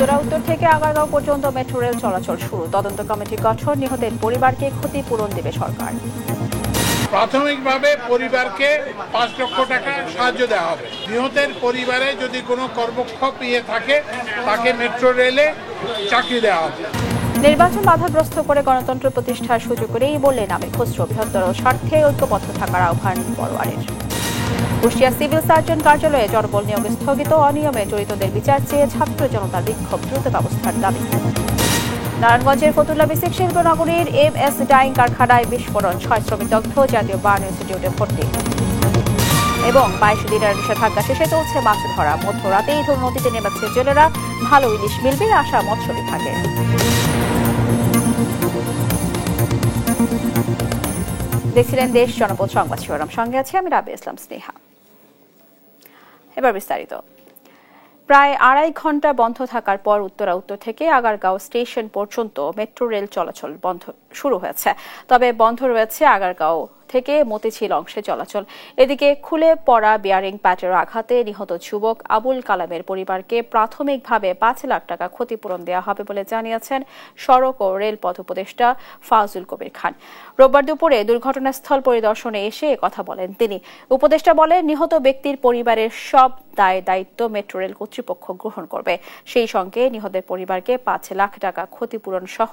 উত্তর থেকে আগারগাঁও পর্যন্ত মেট্রো রেল চলাচল শুরু, তদন্ত কমিটি গঠন, নিহতের পরিবারকে ক্ষতিপূরণ দেবে সরকার। প্রাথমিকভাবে পরিবারকে ৫ লক্ষ টাকা সাহায্য দেওয়া হবে। নিহতের পরিবারে যদি কোনো কর্মক্ষোভ থাকে তাকে মেট্রো রেলে চাকরি দেওয়া হবে। নির্বাচন বাধাগ্রস্ত করে গণতন্ত্র প্রতিষ্ঠার সুযোগ করেই বললেন আমির খসরু, বৃহত্তর স্বার্থে ঐক্যবদ্ধ থাকার আহ্বান বড়োয়ারের। কুষ্টিয়া সিভিল সার্জন কার্যালয়ে জনবল নিয়োগ স্থগিত, অনিয়মে জড়িতদের বিচার চেয়ে ছাত্র জনতার বিক্ষোভ, দ্রুত ব্যবস্থার দাবি। নারায়ণগঞ্জের ফতুল্লা বেসিক শিল্পনগরীর MS ডাইং কারখানায় বিস্ফোরণ, ৬ শ্রমিক দগ্ধ, জাতীয় বার্ন ইনস্টিটিউটে ভর্তি। এবং ২২ দিনের নিষেধাজ্ঞা শেষে চলছে মাছ ধরা, মধ্যরাতেই নদীতে নেমেছে জেলেরা, ভালো ইলিশ মিলবে আশা মৎস্য বিভাগে। দেখছিলেন দেশ জনপদ সংবাদ শিরোনাম, সঙ্গে আছে আমি রাবিয়া ইসলাম স্নেহা। এবার বিস্তারিত। প্রায় ২.৫ ঘন্টা বন্ধ থাকার পর উত্তর থেকে আগারগাঁও স্টেশন পর্যন্ত মেট্রো রেল চলাচল শুরু হয়েছে। তবে বন্ধ রয়েছে আগারগাঁও থেকে মতিঝিল অংশে চলাচল। এদিকে খুলে পড়া বিয়ারিং প্যাটের আঘাতে নিহত যুবক আবুল কালামের পরিবারকে প্রাথমিকভাবে ৫ লাখ টাকা ক্ষতিপূরণ দেওয়া হবে বলে জানিয়েছেন সড়ক ও রেলপথ উপদেষ্টা ফাউজুল কবির খান। রোববার দুপুরে দুর্ঘটনাস্থল পরিদর্শনে এসে কথা বলেন তিনি। উপদেষ্টা বলেন, নিহত ব্যক্তির পরিবারের সব দায়িত্ব মেট্রো রেল কর্তৃপক্ষ গ্রহণ করবে। সেই সঙ্গে নিহতের পরিবারকে ৫ লাখ টাকা ক্ষতিপূরণ সহ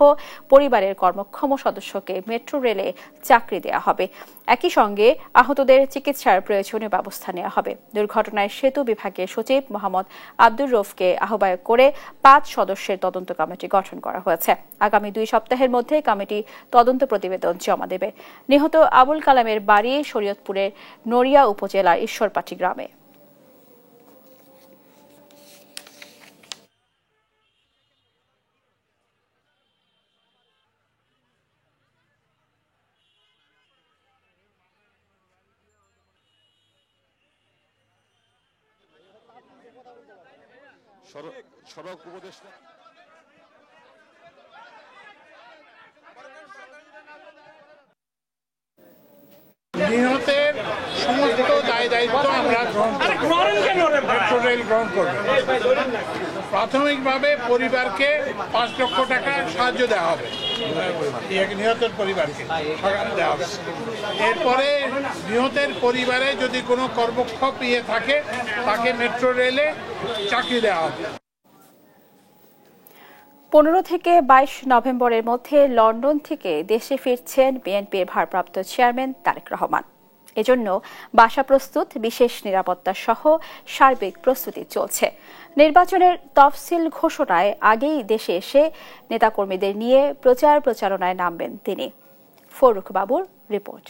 পরিবারের কর্মক্ষম সদস্যকে মেট্রো রেলে চাকরি দেওয়া হবে। একই সঙ্গে আহতদের চিকিৎসার প্রয়োজনীয় ব্যবস্থা নেওয়া হবে। দুর্ঘটনায় সেতু বিভাগের সচিব মোহাম্মদ আব্দুর রউফকে আহ্বায়ক করে ৫ সদস্যের তদন্ত কমিটি গঠন করা হয়েছে। আগামী 2 সপ্তাহের মধ্যে কমিটি তদন্ত প্রতিবেদন জমা দেবে। নিহত আবুল কালামের বাড়ি শরীয়তপুরের নড়িয়া উপজেলার ঈশ্বরপাটি গ্রামে। সড়ক উপদেষ্টা নিহতের সমস্ত দায়িত্ব আমরা মেট্রো রেল গ্রহণ করব। প্রাথমিকভাবে পরিবারকে ৫ লক্ষ টাকা সাহায্য দেওয়া হবে, নিহতের পরিবারকে দেওয়া হবে। এরপরে নিহতের পরিবারে যদি কোনো কর্মক্ষোভ থাকে তাকে মেট্রো রেলে চাকরি দেওয়া হবে। 15 থেকে 22 নভেম্বরের মধ্যে লন্ডন থেকে দেশে ফিরছেন বিএনপির ভারপ্রাপ্ত চেয়ারম্যান তারেক রহমান। এজন্য বাসা প্রস্তুত, বিশেষ নিরাপত্তা সহ সার্বিক প্রস্তুতি চলছে। নির্বাচনের তফসিল ঘোষণায় আগেই দেশে এসে নেতাকর্মীদের নিয়ে প্রচারণায় নামবেন তিনি। ফরুক বাবুর রিপোর্ট।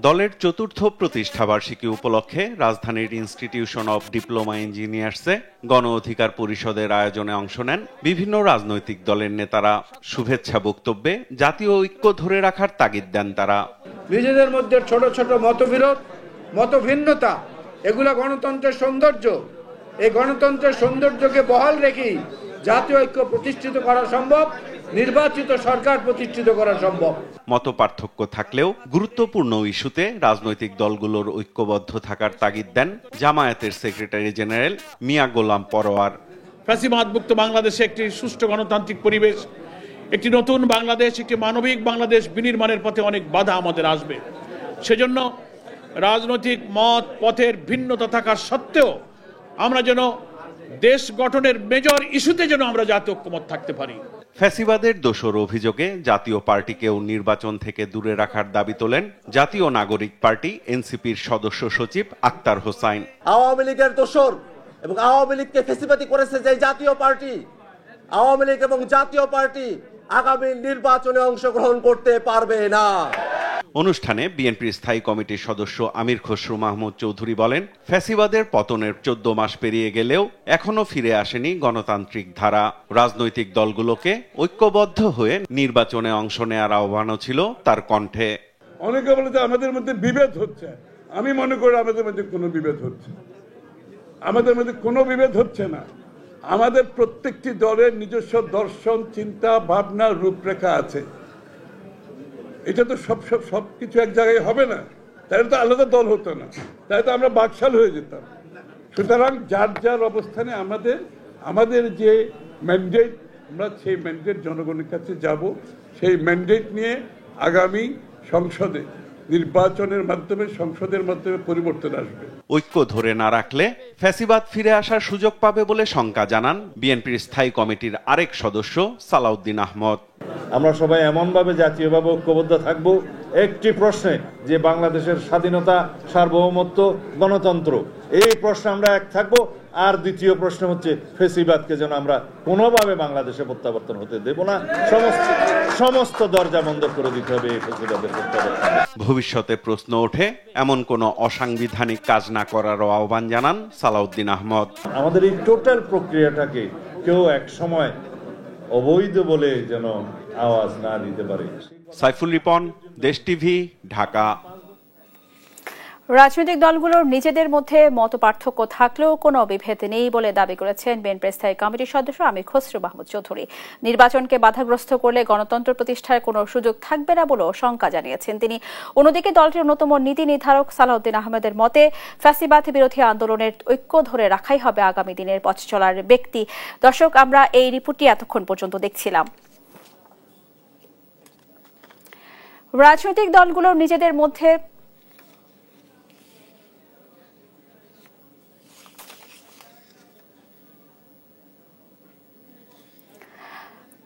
দলের চতুর্থ প্রতিষ্ঠাবার্ষিকী উপলক্ষে রাজধানীর ইনস্টিটিউশন অব ডিপ্লোমা ইঞ্জিনিয়ার্সে গণ অধিকার পরিষদের আয়োজনে অংশ নেন বিভিন্ন রাজনৈতিক দলের নেতারা। শুভেচ্ছা বক্তব্যে জাতীয় ঐক্য ধরে রাখার তাগিদ দেন তারা। নিজেদের মধ্যে ছোট ছোট মতবিরোধ, মতভিন্নতা, এগুলা গণতন্ত্রের সৌন্দর্য। এই গণতন্ত্রের সৌন্দর্যকে বহাল রেখেই জাতীয় ঐক্য প্রতিষ্ঠিত করা সম্ভব, নির্বাচিত সরকার প্রতিষ্ঠিত করা সম্ভব। মতপার্থক্য থাকলেও গুরুত্বপূর্ণ ইস্যুতে রাজনৈতিক দলগুলোর ঐক্যবদ্ধ থাকার তাগিদ দেন জামায়াতের সেক্রেটারি জেনারেল মিয়া গোলাম পরোয়ার। ফ্যাসিবাদমুক্ত বাংলাদেশে একটি সুষ্ঠু গণতান্ত্রিক পরিবেশ, একটি নতুন বাংলাদেশ, একটি মানবিক বাংলাদেশ বিনির্মাণের পথে অনেক বাধা আমাদের আসবে। সেজন্য রাজনৈতিক মত পথের ভিন্নতা থাকা সত্ত্বেও আমরা যেন দেশ গঠনের মেজর ইস্যুতে যেন আমরা জাতীয় ঐক্যমত থাকতে পারি। ফ্যাসিবাদের দোষর অভিযোগে জাতীয় পার্টিকেও নির্বাচন থেকে দূরে রাখার দাবি তোলেন জাতীয় নাগরিক পার্টি এনসিপির সদস্য সচিব আক্তার হোসাইন। আওয়ামী লীগের দোষর এবং আওয়ামী লীগকে ফ্যাসিবাদী করেছে যে জাতীয় পার্টি, আওয়ামী লীগ এবং জাতীয় পার্টি আগামী নির্বাচনে অংশগ্রহণ করতে পারবে না। অনুষ্ঠানে বিএনপির স্থায়ী কমিটির সদস্য আমির খসরু মাহমুদ চৌধুরী বলেন, ফ্যাসিবাদের পতনের 14 মাস পেরিয়ে গেলেও এখনো ফিরে আসেনি গণতান্ত্রিক ধারা। রাজনৈতিক দলগুলোকে ঐক্যবদ্ধ হয়ে নির্বাচনে অংশ নেওয়ার আহ্বানও ছিল তার কণ্ঠে। অনেকে বলে যে আমাদের মধ্যে বিভেদ হচ্ছে, আমি মনে করি আমাদের মধ্যে কোনো বিভেদ হচ্ছে, আমাদের মধ্যে কোনো বিভেদ হচ্ছে না। আমাদের প্রত্যেকটি দলের নিজস্ব দর্শন, চিন্তা, ভাবনা, রূপরেখা আছে। এটা তো সব কিছু এক জায়গায় হবে না, তাহলে তো আলাদা দল হতো না, তাহলে তো আমরা বাকশাল হয়ে যেতাম। সুতরাং যার যার অবস্থানে আমাদের যে ম্যান্ডেট, আমরা সেই ম্যান্ডেট জনগণের কাছে যাব। সেই ম্যান্ডেট নিয়ে আগামী সংসদে নির্বাচনের মাধ্যমে, সংসদের মাধ্যমে পরিবর্তন আসবে। ঐক্য ধরে না রাখলে ফ্যাসিবাদ ফিরে আসার সুযোগ পাবে বলে শঙ্কা জানান বিএনপির স্থায়ী কমিটির আরেক সদস্য সালাউদ্দিন আহমদ। আমরা সবাই এমনভাবে জাতীয়ভাবে ঐক্যবদ্ধ থাকব একটি প্রশ্নে, যে বাংলাদেশের স্বাধীনতা, সার্বভৌমত্ব, গণতন্ত্র, এই প্রশ্নে আমরা এক থাকব। আর দ্বিতীয় প্রশ্ন হচ্ছে ফ্যাসিবাদকে যেন আমরা কোনোভাবে বাংলাদেশে প্রত্যাবর্তন হতে দেব না, সমস্ত দরজা বন্ধ করে দিতে হবে এই ফ্যাসিবাদের প্রত্যাবর্তন। ভবিষ্যতে প্রশ্ন ওঠে এমন কোনো অসাংবিধানিক কাজ না করারও আহ্বান জানান সালাউদ্দিন আহমদ। আমাদের এই টোটাল প্রক্রিয়াটাকে কেউ এক সময় অবৈধ বলে যেন আওয়াজ না দিতে পারে। সাইফুল রিপন, দেশ টিভি, ঢাকা। রাজনৈতিক দলগুলোর নিজেদের মধ্যে মতপার্থক্য থাকলেও কোনো বিভেদ নেই বলে দাবি করেছেন বিএনপির স্থায়ী কমিটির সদস্য আমির খসরু মাহমুদ চৌধুরী। নির্বাচনকে বাধাগ্রস্ত করলে গণতন্ত্র প্রতিষ্ঠার কোনো সুযোগ থাকবে না বলেও শঙ্কা জানিয়েছেন তিনি। অন্যদিকে দলটির অন্যতম নীতি নির্ধারক সালাউদ্দিন আহমেদের মতে ফ্যাসিবাদ বিরোধী আন্দোলনের ঐক্য ধরে রাখাই হবে আগামী দিনের পথ চলার ব্যক্তি। দর্শক, আমরা এই রিপোর্টটি এতক্ষণ পর্যন্ত দেখছিলাম। রাজনৈতিক দলগুলোর নিজেদের মধ্যে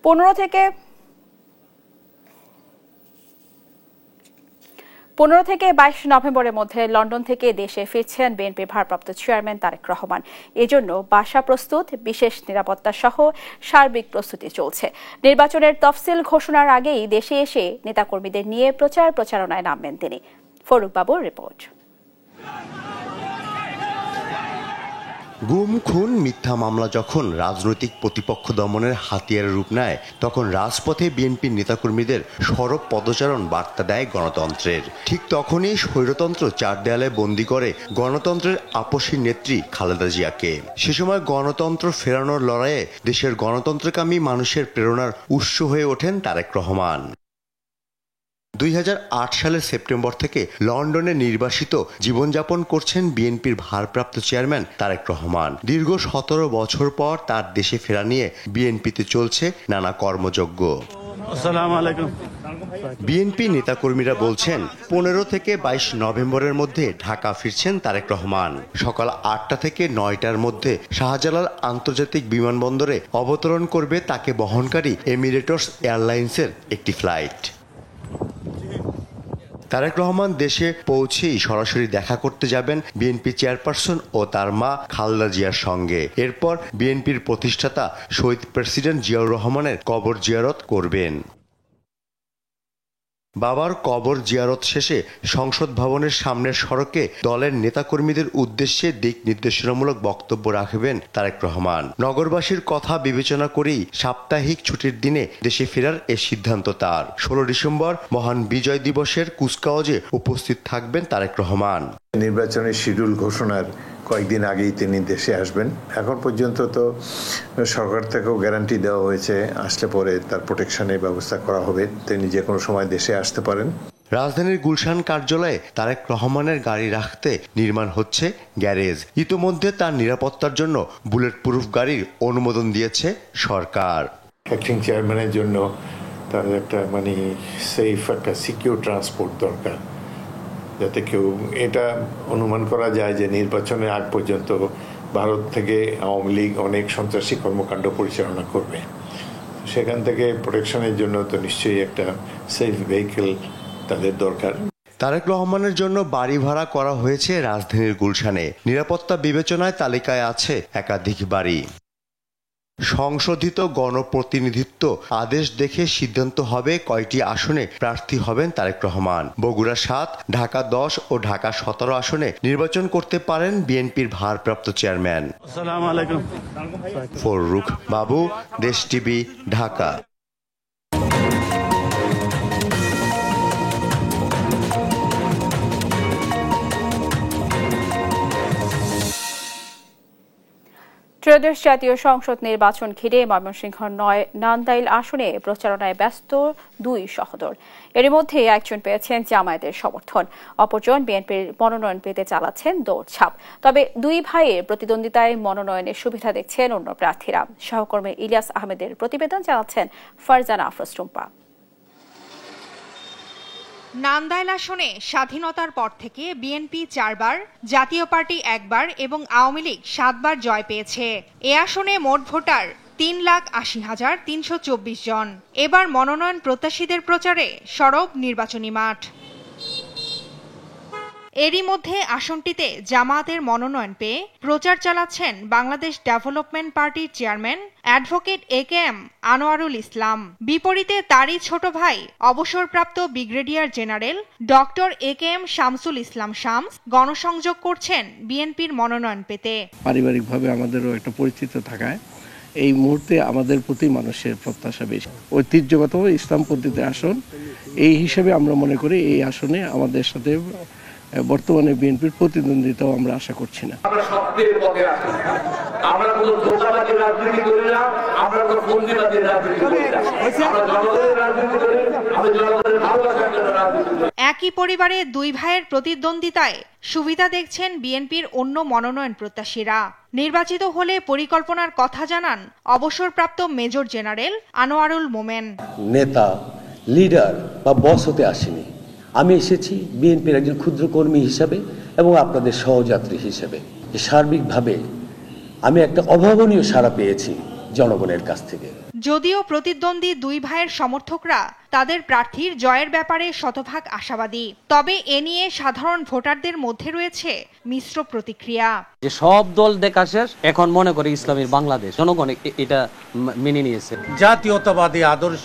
পনেরো থেকে 22 নভেম্বরের মধ্যে লন্ডন থেকে দেশে ফিরছেন বিএনপির ভারপ্রাপ্ত চেয়ারম্যান তারেক রহমান। এজন্য বাসা প্রস্তুত, বিশেষ নিরাপত্তা সহ সার্বিক প্রস্তুতি চলছে। নির্বাচনের তফসিল ঘোষণার আগেই দেশে এসে নেতাকর্মীদের নিয়ে প্রচারণায় নামবেন তিনি। ফরুক বাবুর রিপোর্ট। গুম, খুন, মিথ্যা মামলা যখন রাজনৈতিক প্রতিপক্ষ দমনের হাতিয়ারের রূপ নেয়, তখন রাজপথে বিএনপির নেতাকর্মীদের সরব পদচারণ বার্তা দেয় গণতন্ত্রের। ঠিক তখনই স্বৈরতন্ত্র চার দেয়ালে বন্দী করে গণতন্ত্রের আপসী নেত্রী খালেদা জিয়াকে। সে সময় গণতন্ত্র ফেরানোর লড়াইয়ে দেশের গণতন্ত্রকামী মানুষের প্রেরণার উৎস হয়ে ওঠেন তারেক রহমান। 2008 সালের সেপ্টেম্বর থেকে লন্ডনে নির্বাসিত জীবনযাপন করছেন বিএনপির ভারপ্রাপ্ত চেয়ারম্যান তারেক রহমান। দীর্ঘ 17 বছর পর তার দেশে ফেরা নিয়ে বিএনপিতে চলছে নানা কর্মযজ্ঞ। বিএনপি নেতাকর্মীরা বলছেন 15 থেকে 22 নভেম্বরের মধ্যে ঢাকা ফিরছেন তারেক রহমান। সকাল 8টা থেকে 9টার মধ্যে শাহজালাল আন্তর্জাতিক বিমানবন্দরে অবতরণ করবে তাকে বহনকারী এমিরেটস এয়ারলাইন্সের একটি ফ্লাইট। তারেক রহমান দেশে পৌঁছেই সরাসরি দেখা করতে যাবেন বিএনপি চেয়ারপারসন ও তার মা খালেদা জিয়ার সঙ্গে। এরপর বিএনপির প্রতিষ্ঠাতা শহীদ প্রেসিডেন্ট জিয়াউর রহমানের কবর জিয়ারত করবেন। বাবার কবর জিয়ারত শেষে সংসদ ভবনের সামনের সড়কে দলের নেতাকর্মীদের উদ্দেশ্যে দিক নির্দেশনামূলক বক্তব্য রাখবেন তারেক রহমান। নগরবাসীর কথা বিবেচনা করেই সাপ্তাহিক ছুটির দিনে দেশে ফেরার এ সিদ্ধান্ত তার। 16 ডিসেম্বর মহান বিজয় দিবসের কুচকাওয়াজে উপস্থিত থাকবেন তারেক রহমান। নির্বাচনের শিডিউল ঘোষণার কয়েকদিন আগেই তিনি দেশে আসবেন। এখন পর্যন্ত তো সরকার থেকেও গ্যারান্টি দেওয়া হয়েছে, আসলে পরে তার প্রোটেকশনের ব্যবস্থা করা হবে, তিনি যে কোনো সময় দেশে আসতে পারেন। রাজধানীর গুলশান কার্যালয়ে তারেক রহমানের গাড়ি রাখতে নির্মাণ হচ্ছে গ্যারেজ। ইতোমধ্যে তার নিরাপত্তার জন্য বুলেট প্রুফ গাড়ির অনুমোদন দিয়েছে সরকার। অ্যাক্টিং চেয়ারম্যানের জন্য তার একটা সেফ একটা সিকিউর ট্রান্সপোর্ট দরকার, যাতে কেউ এটা অনুমান করা যায় যে নির্বাচনের আগ পর্যন্ত ভারত থেকে আওয়ামী লীগ অনেক সন্ত্রাসী কর্মকাণ্ড পরিচালনা করবে। সেখান থেকে প্রোটেকশনের জন্য তো নিশ্চয়ই একটা সেফ ভেহিকেল তাদের দরকার। তারেক রহমানের জন্য বাড়ি ভাড়া করা হয়েছে রাজধানীর গুলশানে। নিরাপত্তা বিবেচনায় তালিকায় আছে একাধিক বাড়ি। সংশোধিত গণপ্রতিনিধিত্ব আদেশ দেখে সিদ্ধান্ত হবে কয়টি আসনে প্রার্থী হবেন তারেক রহমান। বগুড়া 7, ঢাকা 10 ও ঢাকা 17 আসনে নির্বাচন করতে পারেন বিএনপির ভারপ্রাপ্ত চেয়ারম্যান। ফরুক বাবু, দেশ টিভি, ঢাকা। ত্রয়োদশ জাতীয় সংসদ নির্বাচন ঘিরে ময়মনসিংহ ৯ নান্দাইল আসনে প্রচারণায় ব্যস্ত দুই সহোদর। এর মধ্যে একজন পেয়েছেন জামায়াতের সমর্থন, অপরজন বিএনপির মনোনয়ন পেতে চালাচ্ছেন দৌড়ঝাঁপ। তবে দুই ভাইয়ের প্রতিদ্বন্দ্বিতায় মনোনয়নের সুবিধা দেখছেন অন্য প্রার্থীরা। সহকর্মী ইলিয়াস আহমেদের প্রতিবেদন জানাচ্ছেন ফারজানা আফরোজ টুম্পা। নান্দাইল আসনে স্বাধীনতার পর থেকে বিএনপি 4 বার, জাতীয় পার্টি 1 বার এবং আওয়ামী লীগ 7 বার জয় পেয়েছে। এ আসনে মোট ভোটার 3,80,324 জন। এবার মনোনয়ন প্রত্যাশীদের প্রচারে সরব নির্বাচনী মাঠ। এরই মধ্যে আসনটিতে জামায়াতের মনোনয়ন পেয়ে প্রচার চালাচ্ছেন বাংলাদেশ ডেভেলপমেন্ট পার্টির chairman advocate AKM Anwarul Islam. বিপরীতে তারই ছোট ভাই অবসরপ্রাপ্ত brigadier general doctor AKM Shamsul Islam Shams গণসংযোগ করছেন বিএনপির মনোনয়ন পেতে। পারিবারিকভাবে আমাদেরও একটা পরিচিত থাকায় এই মুহূর্তে আমাদের প্রতি মানুষের প্রত্যাশা বেশি। ঐতিহ্যগত ইসলামপন্থীতে আসন, এই হিসেবে আমরা মনে করি এই আসনে আমাদের সাথে বর্তমানে বিএনপির প্রতিদ্বন্দ্বিতাও আমরা আশা করছি না। একই পরিবারে দুই ভাইয়ের প্রতিদ্বন্দ্বিতায় সুবিধা দেখছেন বিএনপির অন্য মনোনয়ন প্রত্যাশীরা। নির্বাচিত হলে পরিকল্পনার কথা জানান অবসরপ্রাপ্ত মেজর জেনারেল আনোয়ারুল মোমেন। নেতা, লিডার বা বস হতে আসেনি, আমি এসেছি বিএনপির একজন ক্ষুদ্র কর্মী হিসাবে এবং আপনাদের সহযাত্রী হিসেবে। সার্বিকভাবে আমি একটা অভাবনীয় সাড়া পেয়েছি জনগণের কাছ থেকে। যদিও প্রতিদ্বন্দ্বী দুই ভাইয়ের সমর্থকরা তাদের প্রার্থীর জয়ের ব্যাপারে শতভাগ আশাবাদী, তবে এ নিয়ে সাধারণ ভোটারদের মধ্যে রয়েছে মিশ্র প্রতিক্রিয়া। যে সব দল দেখা শেষ, এখন মনে করে ইসলামের বাংলাদেশ জনগণ এটা মেনে নিয়েছে। জাতীয়তাবাদী আদর্শ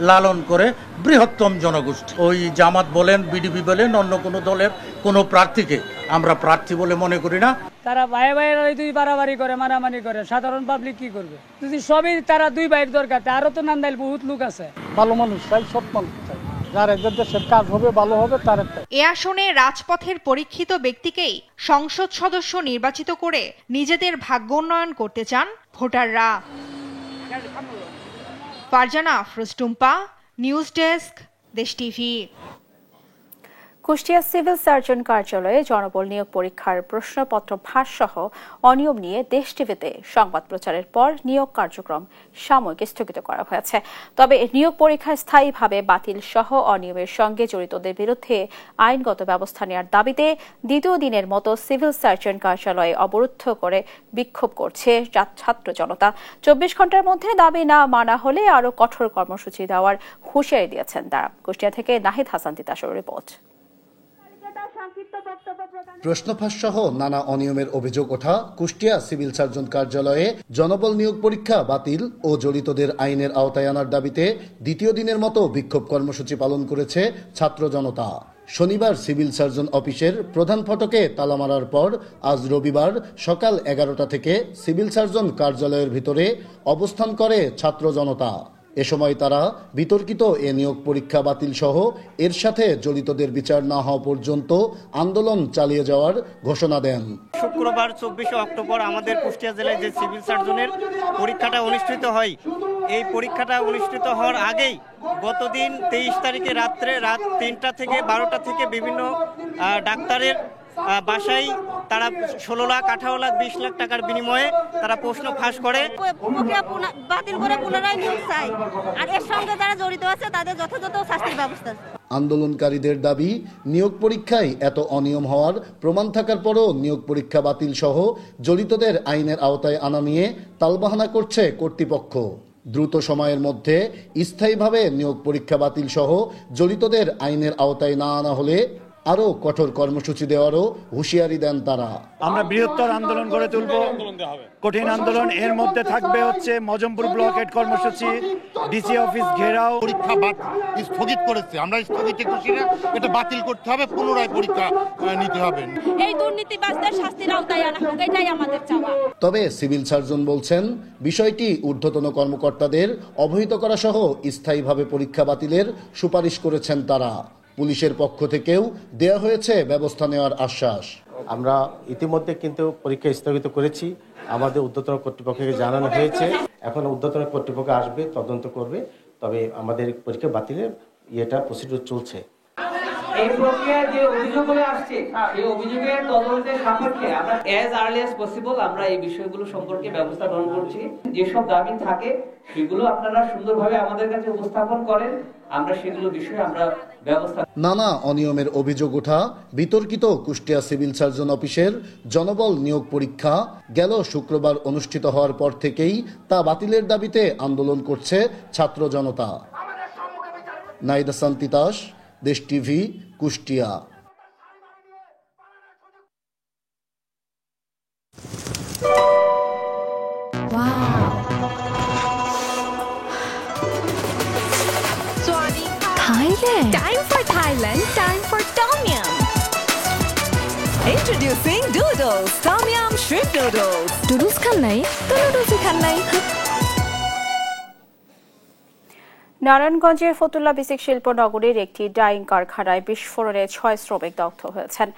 লালন করে বৃহত্তম জনগোষ্ঠী, ওই জামাত বলেন, বিডিপি বলেন, অন্য কোনো দলের কোনো প্রার্থীকে আমরা প্রার্থী বলে মনে করি না। তারা ভাই ভাইয়ের দুই বাড়াবাড়ি করে, মারামারি করে, সাধারণ পাবলিক কি করবে? যদি সবই তারা দুই ভাইয়ের দরকার, আরো তো নান্দাইল বহুত লোক আছে, ভালো মানুষ চাই, সব মানুষ চাই, যার একজন দেশের কাজ হবে, ভালো হবে তার। এ আসনে রাজপথের পরীক্ষিত ব্যক্তিকেই সংসদ সদস্য নির্বাচিত করে নিজেদের ভাগ্য উন্নয়ন করতে চান ভোটাররা। ফারজানা আফরোজ টুম্পা, নিউজ ডেস্ক, দেশ টিভি। কুষ্টিয়া সিভিল সার্জন কার্যালয়ে জনবল নিয়োগ পরীক্ষার প্রশ্নপত্র ফাঁস সহ অনিয়ম নিয়ে দেশ টিভিতে সংবাদ প্রচারের পর নিয়োগ কার্যক্রম সাময়িক স্থগিত করা হয়েছে। তবে নিয়োগ পরীক্ষা স্থায়ীভাবে বাতিল সহ অনিয়মের সঙ্গে জড়িতদের বিরুদ্ধে আইনগত ব্যবস্থা নেওয়ার দাবিতে দ্বিতীয় দিনের মতো সিভিল সার্জন কার্যালয়ে অবরুদ্ধ করে বিক্ষোভ করছে ছাত্র জনতা। 24 ঘন্টার মধ্যে দাবি না মানা হলে আরও কঠোর কর্মসূচি দেওয়ার হুঁশিয়ারি দিয়েছেন তারা। কুষ্টিয়া থেকে নাহিদ হাসান তিতাসের রিপোর্ট। প্রশ্নফাঁস সহ নানা অনিয়মের অভিযোগ ওঠা কুষ্টিয়া সিভিল সার্জন কার্যালয়ে জনবল নিয়োগ পরীক্ষা বাতিল ও জড়িতদের আইনের আওতায় আনার দাবিতে দ্বিতীয় দিনের মতো বিক্ষোভ কর্মসূচি পালন করেছে ছাত্র জনতা। শনিবার সিভিল সার্জন অফিসের প্রধান ফটকে তালা মারার পর আজ রবিবার সকাল 11টা থেকে সিভিল সার্জন কার্যালয়ের ভিতরে অবস্থান করে ছাত্র জনতা। এ সময় তারা বিতর্কিত এ নিয়োগ পরীক্ষা বাতিল সহ এর সাথে জড়িতদের বিচার না হওয়া পর্যন্ত আন্দোলন চালিয়ে যাওয়ার ঘোষণা দেন। শুক্রবার 24 অক্টোবর আমাদের কুষ্টিয়া জেলায় যে সিভিল সার্জনের পরীক্ষাটা অনুষ্ঠিত হয়, এই পরীক্ষাটা অনুষ্ঠিত হওয়ার আগেই গতদিন 23 তারিখে রাত 3টা থেকে 12টা থেকে বিভিন্ন ডাক্তারের বাসায় তারা 16 লাখ, 18 লাখ, 20 লাখ টাকার বিনিময়ে তারা প্রশ্ন ফাঁস করে। বাতিল করে পুনরায় নিয়োগ চাই, আর এর সঙ্গে যারা জড়িত আছে তাদের যথাযথ শাস্তির ব্যবস্থা। আন্দোলনকারীদের দাবি, নিয়োগ পরীক্ষায় এত অনিয়ম হওয়ার প্রমাণ থাকার পরও নিয়োগ পরীক্ষা বাতিল সহ জড়িতদের আইনের আওতায় আনা নিয়ে তালবাহানা করছে কর্তৃপক্ষ। দ্রুত সময়ের মধ্যে স্থায়ীভাবে নিয়োগ পরীক্ষা বাতিল সহ জড়িতদের আইনের আওতায় না আনা হলে আরো কঠোর কর্মসূচি দেওয়ারও হুঁশিয়ারি দেন তারা। আমরা বৃহত্তর আন্দোলন গড়ে তুলব, কঠিন আন্দোলন। এর মধ্যে থাকবে হচ্ছে মজমপুর ব্লকেট কর্মসূচি, ডিসি অফিস ঘেরাও। পরীক্ষা স্থগিত করেছে, আমরা স্থগিতে খুশি না, এটা বাতিল করতে হবে, পুনরায় পরীক্ষা নিতে হবে। এই দুর্নীতিবাজদের শাস্তির আওতায় আনা হোক, এটাই আমাদের চাওয়া। তবে সিভিল সার্জন বলছেন, বিষয়টি ঊর্ধ্বতন কর্মকর্তাদের অবহিত করা সহ স্থায়ীভাবে পরীক্ষা বাতিলের সুপারিশ করেছেন তারা। পুলিশের পক্ষ থেকেও দেয়া হয়েছে ব্যবস্থা নেওয়ার আশ্বাস। আমরা ইতিমধ্যে কিন্তু পরীক্ষা স্থগিত করেছি, আমাদের ঊর্ধ্বতন কর্তৃপক্ষকে জানানো হয়েছে। এখন ঊর্ধ্বতন কর্তৃপক্ষ আসবে, তদন্ত করবে, তবে আমাদের পরীক্ষা বাতিলের প্রসিডিউর চলছে। এই প্রক্রিয়ায় যে অভিযোগগুলো আসছে এই অভিযোগের তদন্তের সাপেক্ষে আমরা অ্যাজ আর্লি অ্যাজ পসিবল আমরা এই বিষয়গুলো সম্পর্কে ব্যবস্থা গ্রহণ করছি। যেসব দাবি থাকে সেগুলো আপনারা সুন্দরভাবে আমাদের কাছে উপস্থাপন করেন, আমরা সেগুলো বিষয়ে আমরা ব্যবস্থা। নানা অনিয়মের অভিযোগ ওঠা বিতর্কিত কুষ্টিয়া সিভিল সার্জন অফিসের জনবল নিয়োগ পরীক্ষা গেল শুক্রবার অনুষ্ঠিত হওয়ার পর থেকেই তা বাতিলের দাবিতে আন্দোলন করছে ছাত্র জনতা। নাইদা সান্তিতাস, দেশ TV, Kushtia. Thailand. Time for Thailand. Time for Tom Yum. Introducing Doodles. Tom Yum Shrimp Noodles. Doodles খান নাই তো noodles খান নাই। নারায়ণগঞ্জের ফতুল্লা বেসিক শিল্প নগরীর একটি ডাইং কারখানায় বিস্ফোরণে 6 শ্রমিক দগ্ধ হয়েছেন।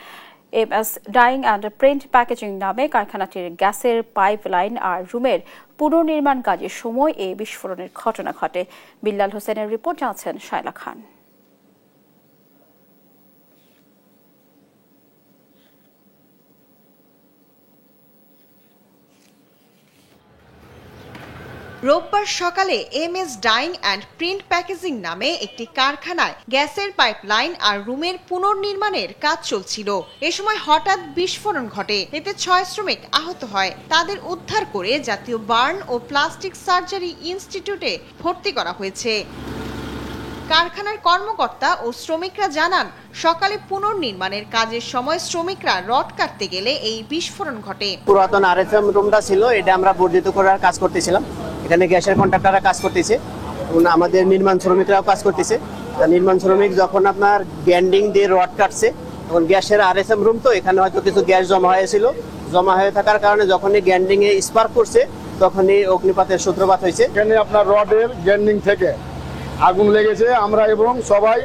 MS dyeing and print packaging নামে কারখানাটির গ্যাসের পাইপলাইন আর রুমের পুনর্নির্মাণ কাজের সময় এই বিস্ফোরণের ঘটনা ঘটে। বিল্লাল হোসেনের রিপোর্ট জানাচ্ছেন শায়লা খান। রোববার সকালে MS dyeing and print packaging নামে একটি কারখানায় গ্যাসের পাইপলাইন আর রুমের পুনর্নির্মাণের কাজ চলছিল। এ সময় হঠাৎ বিস্ফোরণ ঘটে, এতে 6 শ্রমিক আহত হয়। তাদের উদ্ধার করে জাতীয় বার্ন ও প্লাস্টিক সার্জারি ইনস্টিটিউটে ভর্তি করা হয়েছে। কারখানার কর্মকর্তা ও শ্রমিকরা জানান, সকালে পুনর্নির্মাণের কাজের সময় শ্রমিকরা রড কাটতে গেলে এই বিস্ফোরণ ঘটে। পুরাতন RFM রুমটা ছিল, এটা আমরা বর্ধিত করার কাজ করতেছিলাম। এখানে গ্যাসের কন্ট্রাক্টররা কাজ করতেছে, আমাদের নির্মাণ শ্রমিকরাও কাজ করতেছে। নির্মাণ শ্রমিক যখন আপনার গ্যান্ডিং দিয়ে রড কাটছে, তখন গ্যাসের RFM রুম তো এখানে হয়তো কিছু গ্যাস জমা হয়েছিল। জমা হয়ে থাকার কারণে যখনই গ্যান্ডিং এ স্পার্ক করছে, তখনই অগ্নিপাতের সূত্রপাত হয়েছে। এখানে আপনার রডের গ্যান্ডিং থেকে আগুন লেগেছে, আমরা এবং সবাই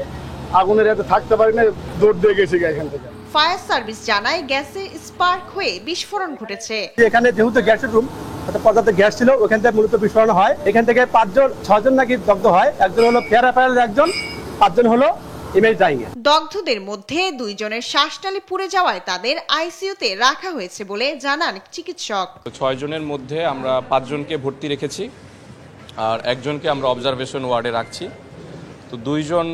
আগুনের হাতে থাকতে পারি না, দৌড় দিয়ে গেছি এখান থেকে। ফায়ার সার্ভিস জানায় গ্যাসে স্পার্ক হয়ে বিস্ফোরণ ঘটেছে। এখানে যেহেতু গ্যাসের রুম, পর্যাপ্ত গ্যাস ছিল, ওখান থেকে মূলত বিস্ফোরণ হয়। এখান থেকে 6জন নাকি দগ্ধ হয়। একজন হলো ফেয়ার অ্যাপারেলের একজন, 5 জন হলো MS ডাইং এর। দগ্ধদের মধ্যে 2 জনের শ্বাসনালী পুড়ে যাওয়ায় তাদের আইসিইউতে রাখা হয়েছে বলে জানান চিকিৎসক। 6 জনের মধ্যে আমরা 5 জনকে ভর্তি রেখেছি আর একজনকে আমরা অবজারভেশন ওয়ার্ডে রাখছি। তো 2 জন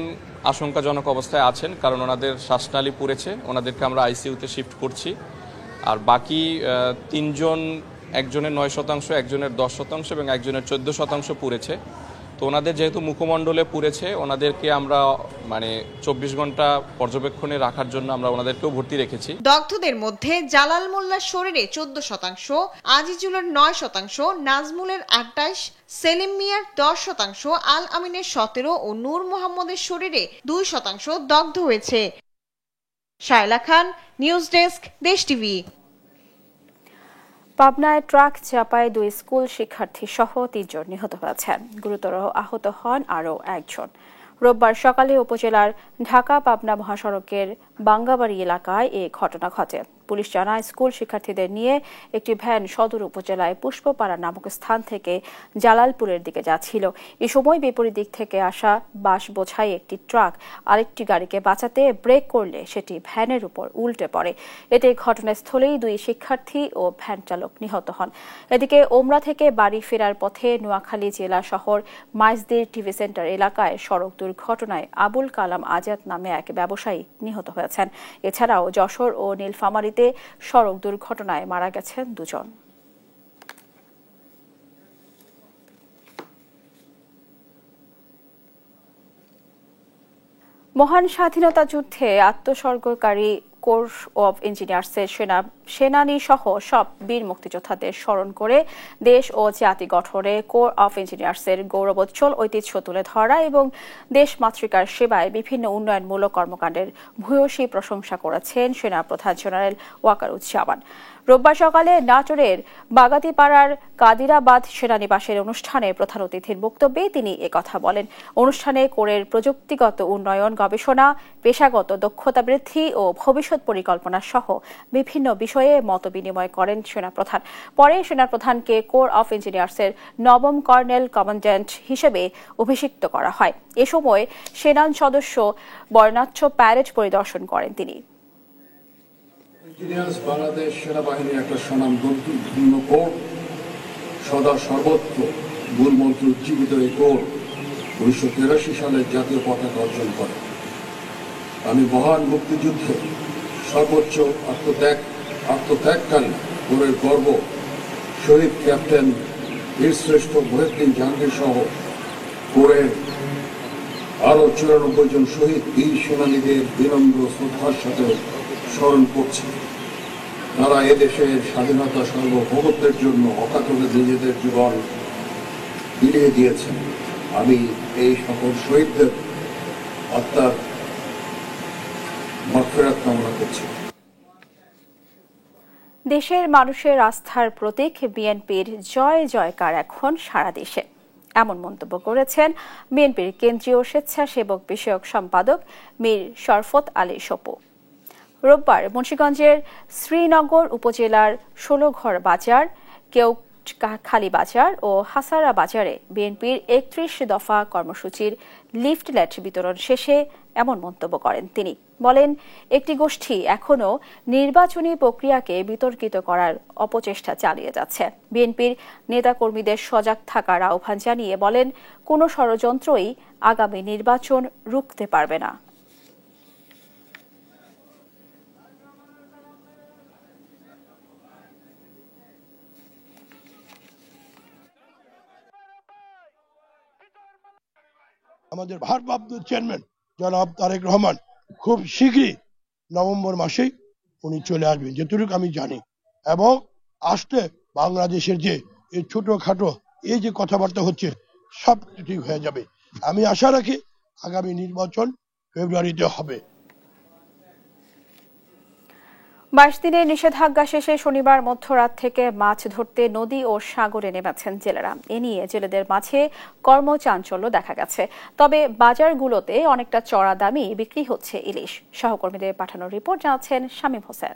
আশঙ্কাজনক অবস্থায় আছেন, কারণ ওনাদের শ্বাসনালী পুড়েছে, ওনাদেরকে আমরা আইসিইউতে শিফট করছি। আর বাকি 3 জন, একজনের 9%, একজনের 10% এবং একজনের 14% পুড়েছে। তো ওনাদের যেহেতু মুখমণ্ডলে পুড়েছে, ওনাদেরকে আমরা 24 ঘন্টা পর্যবেক্ষণে রাখার জন্য আমরা ওনাদেরকেও ভর্তি রেখেছি। দগ্ধদের মধ্যে জালাল মোল্লার শরীরে 14%, আজিজুলের 9%, নাজমুলের 28%, সেলিম মিয়ার 10%, আল আমিনের 17% ও নূর মোহাম্মদের শরীরে 2% দগ্ধ হয়েছে। শায়লা খান, নিউজ ডেস্ক, দেশ টিভি। পাবনায় ট্রাক চাপায় 2 স্কুল শিক্ষার্থী সহ 3 জন নিহত হয়েছেন। গুরুতর আহত হন আরও 1 জন। রোববার সকালে উপজেলার ঢাকা পাবনা মহাসড়কের বাঙ্গাবাড়ি এলাকায় এ ঘটনা ঘটে। পুলিশ জানায়, স্কুল শিক্ষার্থীদের নিয়ে একটি ভ্যান সদর উপজেলায় পুষ্পপাড়া নামক স্থান থেকে জালালপুরের দিকে যাচ্ছিল। এ সময় বিপরীত দিক থেকে আসা বাঁশ বোঝাই একটি ট্রাক আরেকটি গাড়িকে বাঁচাতে ব্রেক করলে সেটি ভ্যানের উপর উল্টে পড়ে। এতে ঘটনাস্থলেই 2 শিক্ষার্থী ও ভ্যান চালক নিহত হন। এদিকে ওমরা থেকে বাড়ি ফেরার পথে নোয়াখালী জেলা শহর মাইজদির টিভি সেন্টার এলাকায় সড়ক দুর্ঘটনায় আবুল কালাম আজাদ নামে এক ব্যবসায়ী নিহত হয়েছেন। এছাড়াও যশোর ও নীলফামারীতে সড়ক দুর্ঘটনায় মারা গেছেন 2 জন। মহান স্বাধীনতা যুদ্ধে আত্মোৎসর্গকারী কোর অফ ইঞ্জিনিয়ার্সের সেনানী সহ সব বীর মুক্তিযোদ্ধাদের স্মরণ করে দেশ ও জাতি গঠনে কোর অফ ইঞ্জিনিয়ার্সের গৌরবোজ্জ্বল ঐতিহ্য তুলে ধরা এবং দেশ মাতৃকার সেবায় বিভিন্ন উন্নয়নমূলক কর্মকাণ্ডের ভূয়সী প্রশংসা করেছেন সেনাপ্রধান জেনারেল ওয়াকারুজ্জামান। রোববার সকালে নাটোরের বাগাতিপাড়ার কাদিরাবাদ সেনানিবাসের অনুষ্ঠানে প্রধান অতিথির বক্তব্যে তিনি একথা বলেন। অনুষ্ঠানে কোরের প্রযুক্তিগত উন্নয়ন, গবেষণা, পেশাগত দক্ষতা বৃদ্ধি ও ভবিষ্যৎ পরিকল্পনা সহ বিভিন্ন বিষয়ে মতবিনিময় করেন সেনাপ্রধান। পরে সেনাপ্রধানকে কোর অফ ইঞ্জিনিয়ার্সের নবম কর্নেল কমান্ড্যান্ট হিসেবে অভিষিক্ত করা হয়। এ সময় সেনা সদস্য বর্ণাঢ্য প্যারেড পরিদর্শন করেন তিনি। ইঞ্জিনিয়ার্স বাংলাদেশ সেনাবাহিনীর একটা স্বনামধন্য কোর, সদা সর্বত্র মূলমন্ত্র উজ্জীবিত এই কোর 1983 সালে জাতীয় পতাকা অর্জন করে। আমি মহান মুক্তিযুদ্ধে সর্বোচ্চ আত্মত্যাগকারী কোরের গর্ব শহীদ ক্যাপ্টেন বীরশ্রেষ্ঠ মহিউদ্দিন জাহাঙ্গীর সহ কোরের আরো 94 জন শহীদ বীর সেনানীদের বিনম্র শ্রদ্ধার সাথে স্মরণ করছি। তারা এদেশের স্বাধীনতা সার্বভৌমত্বের জন্য অকাতরে নিজেদের জীবন বিলিয়ে দিয়েছেন। আমি এই সকল শহীদদের আত্মার মাগফিরাত কামনা করছি। দেশের মানুষের আস্থার প্রতীক বিএনপির জয় জয়কার এখন সারা দেশে, এমন মন্তব্য করেছেন বিএনপির কেন্দ্রীয় স্বেচ্ছাসেবক বিষয়ক সম্পাদক মীর শরফত আলী সপু। রোববার মুন্সিগঞ্জের শ্রীনগর উপজেলার 16 ঘর বাজার, কেউখালী বাজার ও হাসারা বাজারে বিএনপির 31 দফা কর্মসূচির লিফলেট বিতরণ শেষে এমন মন্তব্য করেন তিনি। বলেন, একটি গোষ্ঠী এখনও নির্বাচনী প্রক্রিয়াকে বিতর্কিত করার অপচেষ্টা চালিয়ে যাচ্ছে। বিএনপির নেতাকর্মীদের সজাগ থাকার আহ্বান জানিয়ে বলেন, কোনো ষড়যন্ত্রই আগামী নির্বাচন রুখতে পারবে না। আমাদের ভারপ্রাপ্ত চেয়ারম্যান জনাব তারেক রহমান খুব শীঘ্রই নভেম্বর মাসেই উনি চলে আসবেন, যেটুকু আমি জানি। এবং আসলে বাংলাদেশের যে এই ছোটখাটো এই যে কথাবার্তা হচ্ছে সব ঠিক হয়ে যাবে। আমি আশা রাখি আগামী নির্বাচন ফেব্রুয়ারিতে হবে। 22 দিনের নিষেধাজ্ঞা শেষে শনিবার মধ্যরাত থেকে মাছ ধরতে নদী ও সাগরে নেমেছেন জেলেরা। এ নিয়ে জেলেদের মাঝে কর্মচাঞ্চল্য দেখা গেছে। তবে বাজারগুলোতে অনেকটা চড়া দামে বিক্রি হচ্ছে ইলিশ। সহকর্মীদের পাঠানো রিপোর্ট জানাচ্ছেন শামীম হোসেন।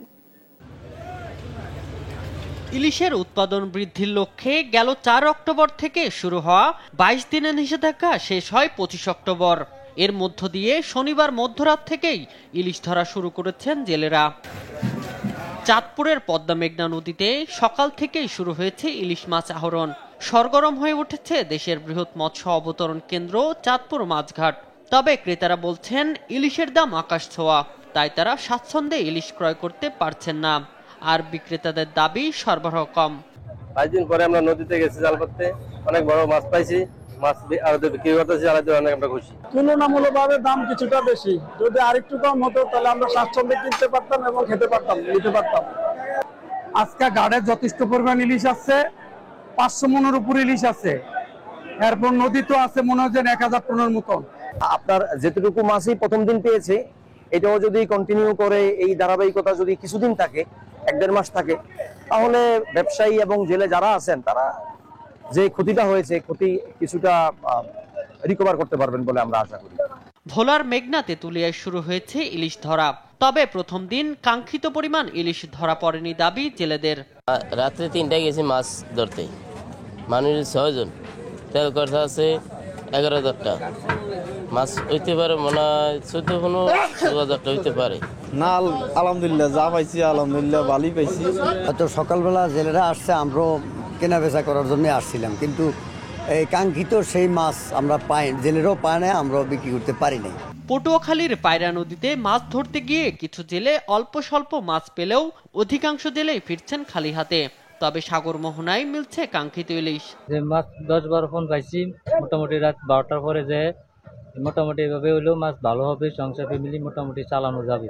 ইলিশের উৎপাদন বৃদ্ধির লক্ষ্যে গেল 4 অক্টোবর থেকে শুরু হওয়া 22 দিনের নিষেধাজ্ঞা শেষ হয় 25 অক্টোবর। এর মধ্য দিয়ে শনিবার মধ্যরাত থেকেই ইলিশ ধরা শুরু করেছেন জেলেরা। চাঁদপুরের পদ্মা মেঘনা নদীতে সকাল থেকেই শুরু হয়েছে ইলিশ মাছ আহরণ। সরগরম হয়ে উঠেছে দেশের বৃহৎ মৎস্য অবতরণ কেন্দ্র চাঁদপুর মাছঘাট। তবে ক্রেতারা বলছেন ইলিশের দাম আকাশ ছোঁয়া, তাই তারা স্বাচ্ছন্দ্যে ইলিশ ক্রয় করতে পারছেন না। আর বিক্রেতাদের দাবি সরবরাহ কম। 5 দিন পরে আমরা নদীতে গেছি জাল করতে, অনেক বড় মাছ পাইছি। মাছ আড়তে বিক্রি করতেছি, আড়তে অনেক আমরা খুশি। তুলনামূলকভাবে দাম কিছুটা বেশি, যদি আরেকটু কম হতো তাহলে আমরা স্বাচ্ছন্দ্যে কিনতে পারতাম এবং খেতে পারতাম, নিতে পারতাম। আজকে গাড়ে যথেষ্ট পরিমাণ ইলিশ আছে, 500 মনের উপর ইলিশ আছে। এরপর নদী তো আছে মনে হয় 1000 টনের মতন। আপনার যেটুকু মাছই প্রথম দিন পেয়েছে, এটাও যদি কন্টিনিউ করে এই ধারাবাহিকতা যদি কিছুদিন থাকে, 1-1.5 মাস থাকে, তাহলে ব্যবসায়ী এবং জেলে যারা আছেন তারা যে ক্ষতিটা হয়েছে ক্ষতি কিছুটা রিকভার করতে পারবেন বলে আমরা আশা করি। ভোলার মেঘনা তেঁতুলিয়ায় শুরু হয়েছে ইলিশ ধরা। তবে প্রথম দিন কাঙ্ক্ষিত পরিমাণ ইলিশ ধরা পড়েনি দাবি জেলেদের। রাত্রে 3টায় গেছি মাছ ধরতে, মানুষ 6 জন, তেল খরচা আছে 11,000 টাকা। মাছ হইতে পারে মনে হয় 14,000 হইতে পারে না। আলহামদুলিল্লাহ যা পাইছি আলহামদুলিল্লাহ ভালোই পাইছি। তো সকালবেলা জেলেরা আসছে, আমরাও কেনা বেচা করার জন্য আসছিলাম, কিন্তু এই কাঙ্ক্ষিত সেই মাছ আমরা পাই, জেলেরাও পায় না, আমরাও বিক্রি করতে পারি নাই। পটুয়াখালীর পায়রা নদীতে মাছ ধরতে গিয়ে কিছু জেলে অল্প স্বল্প মাছ পেলেও অধিকাংশ জেলেই ফিরছেন খালি হাতে। তবে সাগর মোহনায় মিলছে কাঙ্ক্ষিত ইলিশ। যে মাছ 10-12 ফোন পাইছি, মোটামুটি রাত 12টার পরে যে মোটামুটি এভাবে হলেও মাছ ভালো হবে, সংসার ফ্যামিলি মোটামুটি চালানো যাবে।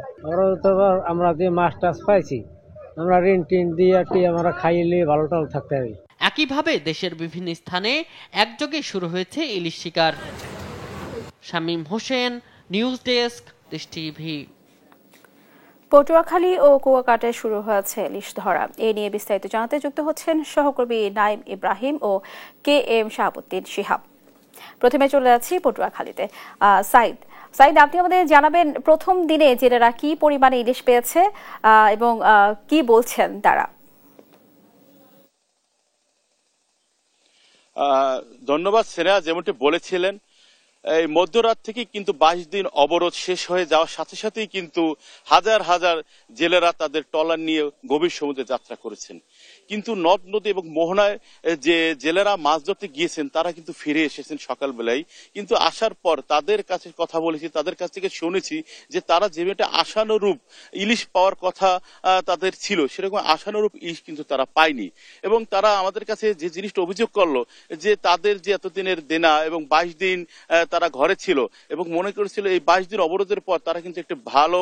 আমরা যে মাছ টাছ পাইছি আমরা ঋণ টিন দিয়ে আমরা খাইলে ভালো টাল থাকতে হবে। একইভাবে দেশের বিভিন্ন স্থানে একযোগে শুরু হয়েছে ইলিশ শিকার। শামীম হোসেন, নিউজ ডেস্ক, দেশ টিভি। পটুয়াখালী ও কুয়াকাটায় শুরু হয়েছে ইলিশ ধরা। এ নিয়ে বিস্তারিত জানাতে যুক্ত হচ্ছেন সহকর্মী নাইম ইব্রাহিম ও KM শাহাবুদ্দিন শিহাব। প্রথমে চলে যাচ্ছি পটুয়াখালীতে। সাইদ, আপনি আমাদের জানাবেন প্রথম দিনে জেলেরা কি পরিমাণে ইলিশ পেয়েছে এবং কি বলছেন তারা? ধন্যবাদ সেনা, যেমনটি বলেছিলেন এই মধ্যরাত থেকে কিন্তু 22 দিন অবরোধ শেষ হয়ে যাওয়ার সাথে সাথেই কিন্তু হাজার হাজার জেলেরা তাদের ট্রলার নিয়ে গভীর সমুদ্রে যাত্রা করেছেন। কিন্তু নদ নদী এবং মোহনায় যে জেলেরা মাছ ধরতে গিয়েছেন তারা কিন্তু ফিরে এসেছেন সকালবেলায়। কিন্তু আসার পর তাদের কাছে কথা বলেছি, তাদের কাছ থেকে শুনেছি যে তারা যেটা আশানুরূপ ইলিশ পাওয়ার কথা তাদের ছিল সেরকম আশানুরূপ ইলিশ কিন্তু তারা পায়নি। এবং তারা আমাদের কাছে যে জিনিসটা অভিযোগ করলো যে তাদের যে এতদিনের দেনা এবং 22 দিন তারা ঘরে ছিল এবং মনে করেছিল এই 22 দিন অবরোধের পর তারা কিন্তু একটা ভালো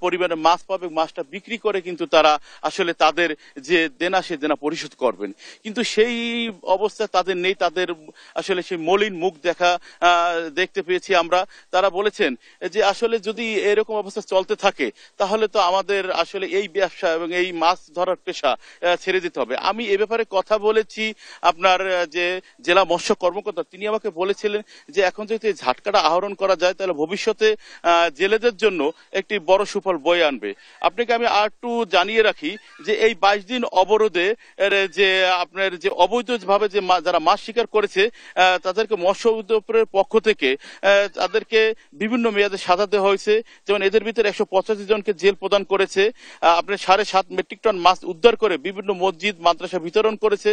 পরিমাণে মাছ পাবে, মাছটা বিক্রি করে কিন্তু তারা আসলে তাদের যে দেনা সে দেনা পরিশোধ করবেন। কিন্তু সেই অবস্থা তাদের নেই, তাদের আসলে সেই মলিন মুখ দেখতে পেয়েছি আমরা। তারা বলেছেন যে আসলে যদি এরকম অবস্থা চলতে থাকে তাহলে তো আমাদের আসলে এই ব্যবসা এবং এই মাছ ধরার পেশা ছেড়ে দিতে হবে। আমি এ ব্যাপারে কথা বলেছি আপনার যে জেলা মৎস্য কর্মকর্তা, তিনি আমাকে বলেছিলেন যে এখন যদি ঝাটকাটা আহরণ করা যায় তাহলে ভবিষ্যতে জেলেদের জন্য একটি বড় সুফল বয়ে আনবে। আপনাকে আমি আর একটু জানিয়ে রাখি যে এই 22 দিন অবরোধে যে আপনার যে অবৈধভাবে যে যারা মাছ শিকার করেছে তাদেরকে মৎস্য অধিদপ্তরের পক্ষ থেকে তাদেরকে বিভিন্ন মেয়াদে সাজা দেওয়া হয়েছে। যেমন এদের ভিতরে 185 জনকে জেল প্রদান করেছে, আপনার 7.5 মেট্রিক টন মাছ উদ্ধার করে বিভিন্ন মসজিদ মাদ্রাসা বিতরণ করেছে,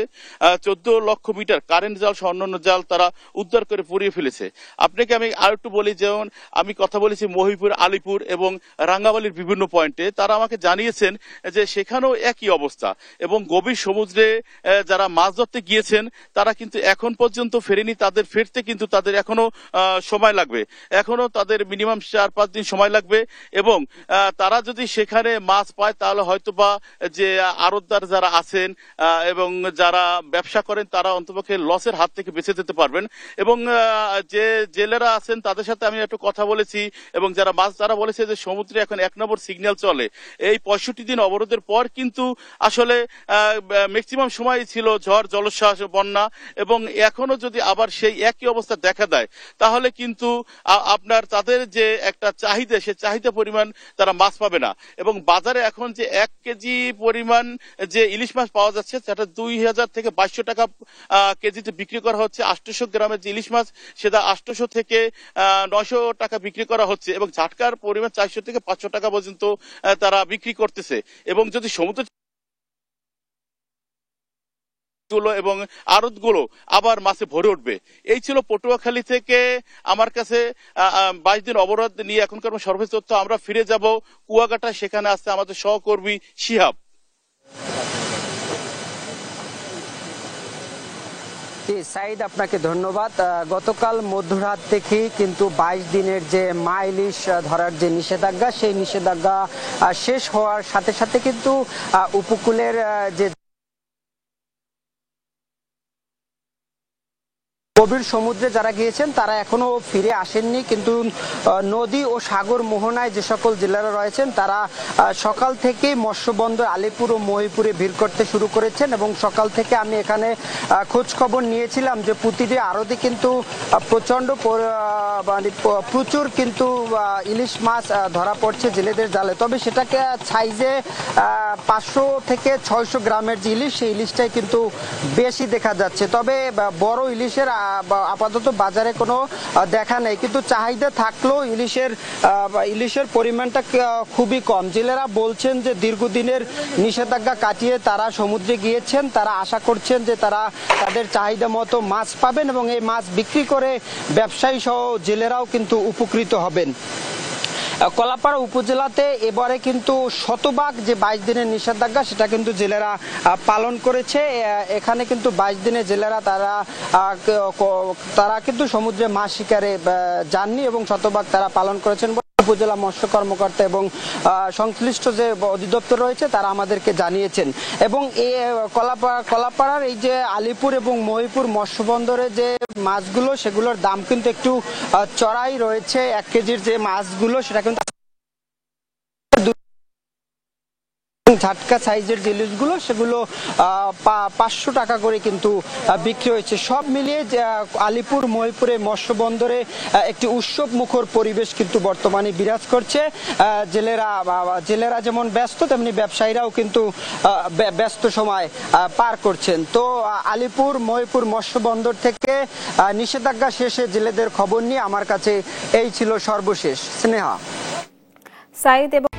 14 লক্ষ মিটার কারেন্ট জাল সহ অন্যান্য জাল তারা উদ্ধার করে পুড়িয়ে ফেলেছে। আপনাকে আমি আর একটু বলি, যেমন আমি কথা বলেছি মহিপুর, আলিপুর এবং রাঙ্গামালির বিভিন্ন পয়েন্টে, তারা আমাকে জানিয়েছেন যে সেখানেও একই অবস্থা এবং গভীর সমুদ্রে যারা মাছ ধরতে গিয়েছেন তারা কিন্তু এখন পর্যন্ত ফেরেনি। তাদের ফিরতে কিন্তু তাদের এখনো সময় লাগবে, এখনো তাদের মিনিমাম 4-5 দিন সময় লাগবে। এবং তারা যদি সেখানে মাছ পায় তাহলে হয়তোবা যে আড়তদার যারা আছেন এবং যারা ব্যবসা করেন তারা অন্তপক্ষে লসের হাত থেকে বেঁচে যেতে পারবেন। এবং যে জেলেরা আছেন তাদের সাথে আমি একটু কথা বলেছি এবং যারা মাছ তারা বলেছে যে সমুদ্রে এখন 1 নম্বর সিগন্যাল চলে। এই 65 দিন অবরোধের পর কিন্তু আসলে ম্যাক্সিমাম সময় ছিল ঝড়, জলোচ্ছ্বাস, বন্যা এবং এখনো যদি আবার সেই একই অবস্থা দেখা দেয় তাহলে কিন্তু আপনার তাদের যে একটা চাহিদা সে চাহিদা পরিমাণ তারা মাছ পাবে না। এবং বাজারে এখন যে 1 কেজি পরিমাণ যে ইলিশ মাছ পাওয়া যাচ্ছে সেটা 2000 থেকে 2200 টাকা কেজিতে বিক্রি করা হচ্ছে। 800 গ্রামের যে ইলিশ মাছ সেটা 800 থেকে 900 টাকা বিক্রি করা হচ্ছে এবং ঝাটকার পরিমাণ 400 থেকে 500 টাকা পর্যন্ত তারা বিক্রি করতেছে। এবং যদি সমুদ্র এবং আড়তগুলো আবার মাছে ভরে উঠবে। এই ছিল পটুয়াখালী থেকে আমার কাছে 22 দিন অবরোধ নিয়ে এখনকার সর্বোচ্চ তথ্য। আমরা ফিরে যাব কুয়াকাটা, সেখানে আসছে আমাদের সহকর্মী শিহাব। সাইদ, আপনাকে ধন্যবাদ। গতকাল মধ্যরাত থেকেই কিন্তু 22 দিনের যে মা ইলিশ ধরার যে নিষেধাজ্ঞা সেই নিষেধাজ্ঞা শেষ হওয়ার সাথে সাথে কিন্তু উপকূলের যে গভীর সমুদ্রে যারা গিয়েছেন তারা এখনো ফিরে আসেননি। কিন্তু নদী ও সাগর মোহনায় যে সকল জেলারা রয়েছেন তারা সকাল থেকেই মৎস্যবন্দর আলিপুর ও মহিপুরে ভিড় করতে শুরু করেছেন। এবং সকাল থেকে আমি এখানে খোঁজ খবর নিয়েছিলাম যে প্রতিটি আড়তে কিন্তু প্রচুর কিন্তু ইলিশ মাছ ধরা পড়ছে জেলেদের জালে। তবে সেটাকে সাইজে 500 থেকে 600 গ্রামের যে ইলিশ সেই ইলিশটাই কিন্তু বেশি দেখা যাচ্ছে। তবে বড় ইলিশের আপাতত বাজারে কোনো দেখা নেই, কিন্তু চাহিদা থাকলেও ইলিশের পরিমাণটা খুবই কম। জেলেরা বলছেন যে দীর্ঘদিনের নিষেধাজ্ঞা কাটিয়ে তারা সমুদ্রে গিয়েছেন, তারা আশা করছেন যে তারা তাদের চাহিদা মতো মাছ পাবেন এবং এই মাছ বিক্রি করে ব্যবসায়ী সহ জেলেরাও কিন্তু উপকৃত হবেন। কলাপাড়া উপজেলাতে এবারে কিন্তু শতভাগ যে 22 দিনের নিষেধাজ্ঞা সেটা কিন্তু জেলেরা পালন করেছে। এখানে কিন্তু 22 দিনে জেলেরা তারা কিন্তু সমুদ্রে মাছ শিকারে যাননি এবং শতভাগ তারা পালন করেছেন উপজেলা মৎস্য কর্মকর্তা এবং সংশ্লিষ্ট যে অধিদপ্তর রয়েছে তারা আমাদেরকে জানিয়েছেন। এবং এই কলাপাড়ার এই যে আলিপুর এবং মহিপুর মৎস্য বন্দরে যে মাছগুলো সেগুলোর দাম কিন্তু একটু চড়াই রয়েছে। 1 কেজির যে মাছগুলো সেটা কিন্তু ঝাটকা সাইজের যে ইলিশগুলো সেগুলো 500 টাকা করে কিন্তু বিক্রি হয়েছে। সব মিলিয়ে আলিপুর মহিপুরে মৎস্য বন্দরে একটি উৎসব মুখর পরিবেশ কিন্তু বর্তমানে বিরাজ করছে। জেলেরা যেমন ব্যস্ত, তেমনি ব্যবসায়ীরাও কিন্তু ব্যস্ত সময় পার করছেন। তো আলিপুর মহিপুর মৎস্য বন্দর থেকে নিষেধাজ্ঞা শেষে জেলেদের খবর নিয়ে আমার কাছে এই ছিল সর্বশেষ। স্নেহা, সাইদ এবং